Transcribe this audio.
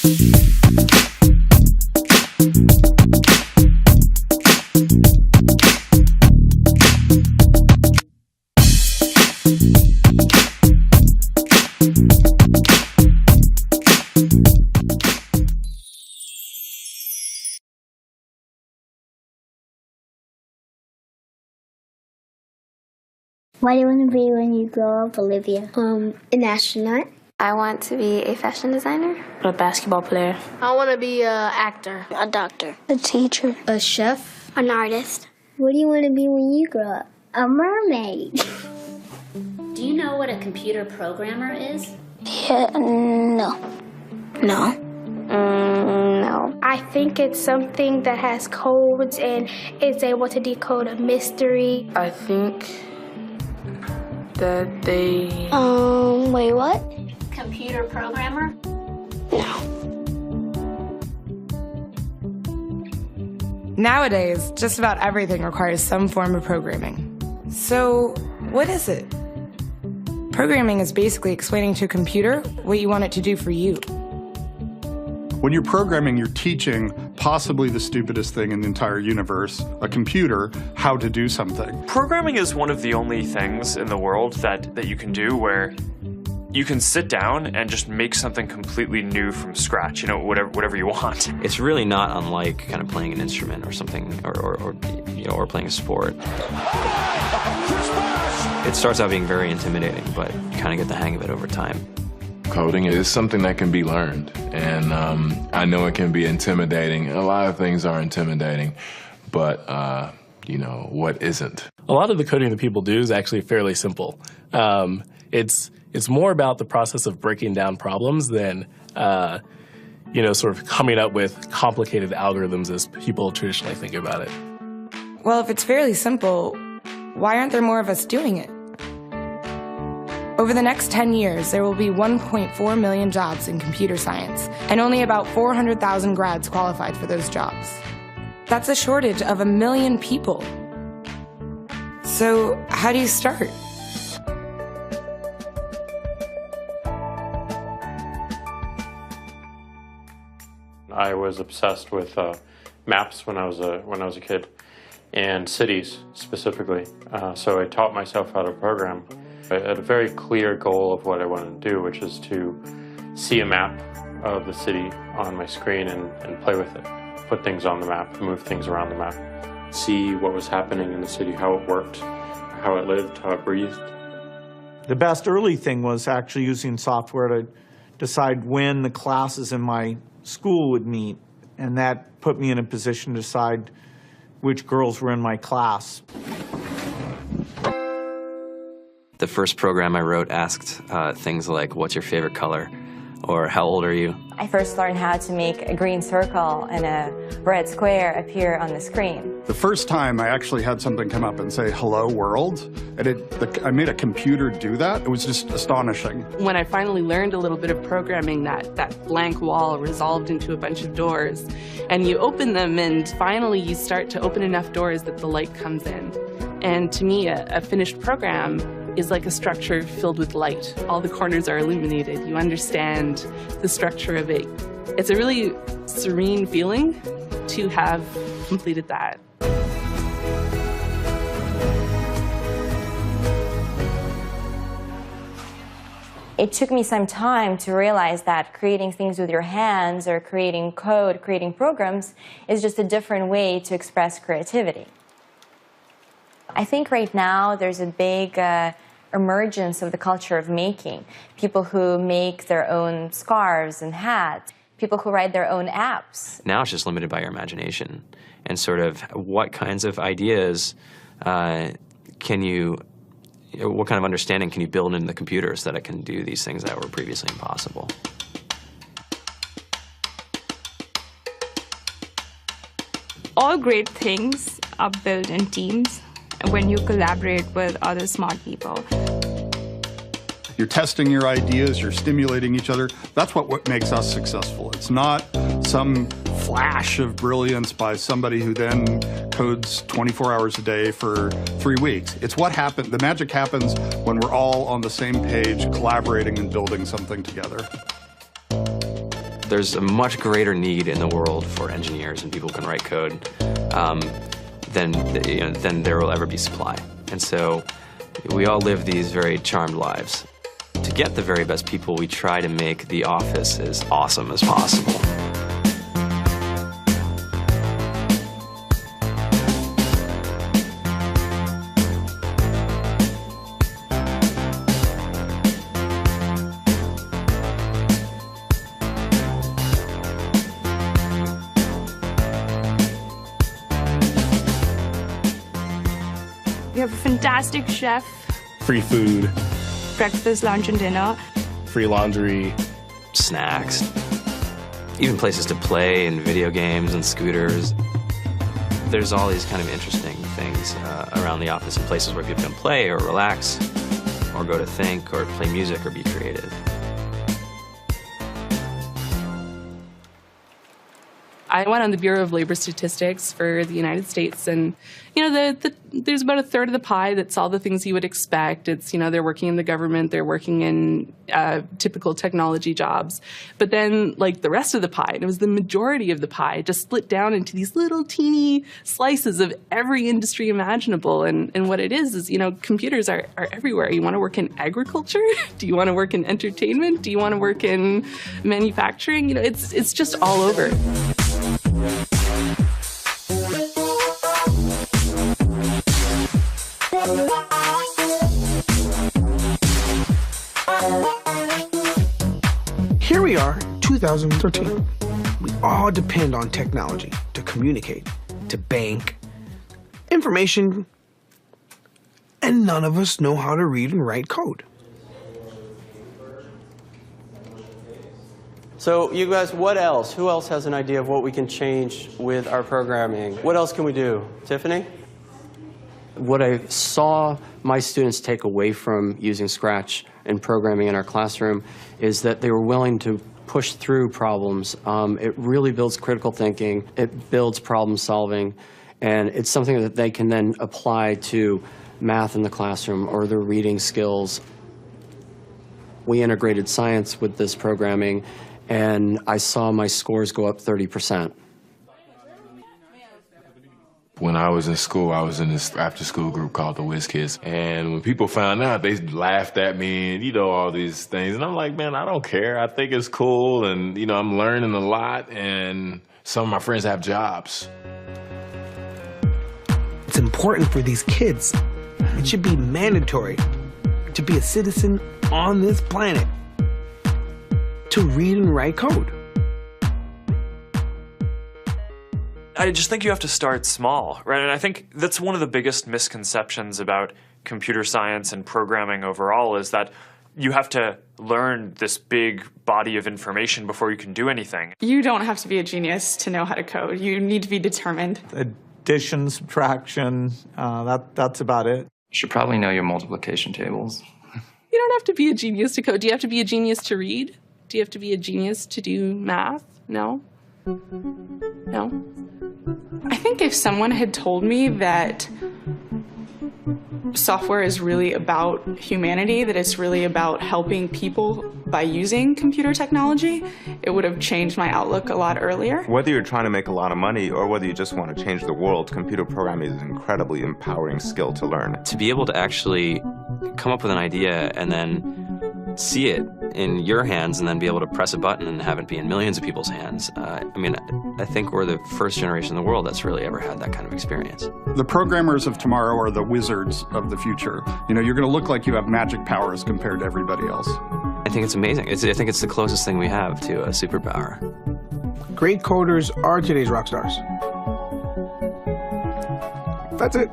What do you want to be when you grow up, Olivia? An astronaut. I want to be a fashion designer. A basketball player. I want to be an actor. A doctor. A teacher. A chef. An artist. What do you want to be when you grow up? A mermaid. Do you know what a computer programmer is? Yeah, no. No. No. I think it's something that has codes and is able to decode a mystery. I think that they... Wait, what? Computer programmer? No. Nowadays, just about everything requires some form of programming. So, what is it? Programming is basically explaining to a computer what you want it to do for you. When you're programming, you're teaching possibly the stupidest thing in the entire universe, a computer, how to do something. Programming is one of the only things in the world that you can do where you can sit down and just make something completely new from scratch, you know, whatever you want. It's really not unlike kind of playing an instrument or something, or playing a sport. It starts out being very intimidating, but you kind of get the hang of it over time. Coding is something that can be learned, and I know it can be intimidating. A lot of things are intimidating, but you know, what isn't? A lot of the coding that people do is actually fairly simple. It's more about the process of breaking down problems than you know, sort of coming up with complicated algorithms as people traditionally think about it. Well, if it's fairly simple, why aren't there more of us doing it? Over the next 10 years, there will be 1.4 million jobs in computer science, and only about 400,000 grads qualified for those jobs. That's a shortage of 1 million people. So, how do you start? I was obsessed with maps when I was a kid, and cities specifically. So I taught myself how to program. I had a very clear goal of what I wanted to do, which is to see a map of the city on my screen and play with it. Put things on the map, move things around the map. See what was happening in the city, how it worked, how it lived, how it breathed. The best early thing was actually using software to decide when the classes in my school would meet, and that put me in a position to decide which girls were in my class. The first program I wrote asked things like, what's your favorite color? Or how old are you? I first learned how to make a green circle and a red square appear on the screen. The first time I actually had something come up and say, hello world, and I made a computer do that. It was just astonishing. When I finally learned a little bit of programming, that blank wall resolved into a bunch of doors, and you open them, and finally you start to open enough doors that the light comes in. And to me, a finished program is like a structure filled with light. All the corners are illuminated. You understand the structure of it. It's a really serene feeling to have completed that. It took me some time to realize that creating things with your hands or creating code, creating programs, is just a different way to express creativity. I think right now there's a big emergence of the culture of making. People who make their own scarves and hats, people who write their own apps. Now it's just limited by your imagination and sort of what kinds of ideas what kind of understanding can you build into the computer so that it can do these things that were previously impossible. All great things are built in teams when you collaborate with other smart people. You're testing your ideas, you're stimulating each other. That's what makes us successful. It's not some flash of brilliance by somebody who then codes 24 hours a day for 3 weeks. It's what happened. The magic happens when we're all on the same page, collaborating and building something together. There's a much greater need in the world for engineers and people who can write code than there will ever be supply. And so we all live these very charmed lives. To get the very best people, we try to make the office as awesome as possible. We have a fantastic chef, Free food, breakfast, lunch, and dinner. free laundry, snacks, even places to play and video games and scooters. There's all these kind of interesting things around the office and places where people can play or relax or go to think or play music or be creative. I went on the Bureau of Labor Statistics for the United States, and there's about a third of the pie that's all the things you would expect. It's, they're working in the government, they're working in typical technology jobs. But then, like, the rest of the pie, and it was the majority of the pie, just split down into these little teeny slices of every industry imaginable. And what it is, computers are everywhere. You want to work in agriculture? Do you want to work in entertainment? Do you want to work in manufacturing? It's just all over. Here we are, 2013. We all depend on technology to communicate, to bank, information, and none of us know how to read and write code. So you guys, what else? Who else has an idea of what we can change with our programming? What else can we do? Tiffany? What I saw my students take away from using Scratch and programming in our classroom is that they were willing to push through problems. It really builds critical thinking, it builds problem solving, and it's something that they can then apply to math in the classroom or their reading skills. We integrated science with this programming, and I saw my scores go up 30%. When I was in school, I was in this after-school group called the Whiz Kids. And when people found out, they laughed at me and, all these things. And I'm like, man, I don't care. I think it's cool. And, I'm learning a lot. And some of my friends have jobs. It's important for these kids. It should be mandatory to be a citizen on this planet, to read and write code. I just think you have to start small, right? And I think that's one of the biggest misconceptions about computer science and programming overall is that you have to learn this big body of information before you can do anything. You don't have to be a genius to know how to code. You need to be determined. Addition, subtraction, that's about it. You should probably know your multiplication tables. You don't have to be a genius to code. Do you have to be a genius to read? Do you have to be a genius to do math? No? No? I think if someone had told me that software is really about humanity, that it's really about helping people by using computer technology, it would have changed my outlook a lot earlier. Whether you're trying to make a lot of money or whether you just want to change the world, computer programming is an incredibly empowering skill to learn. To be able to actually come up with an idea and then see it in your hands and then be able to press a button and have it be in millions of people's hands. I think we're the first generation in the world that's really ever had that kind of experience. The programmers of tomorrow are the wizards of the future. You're going to look like you have magic powers compared to everybody else. I think it's amazing. I think it's the closest thing we have to a superpower. Great coders are today's rock stars. That's it.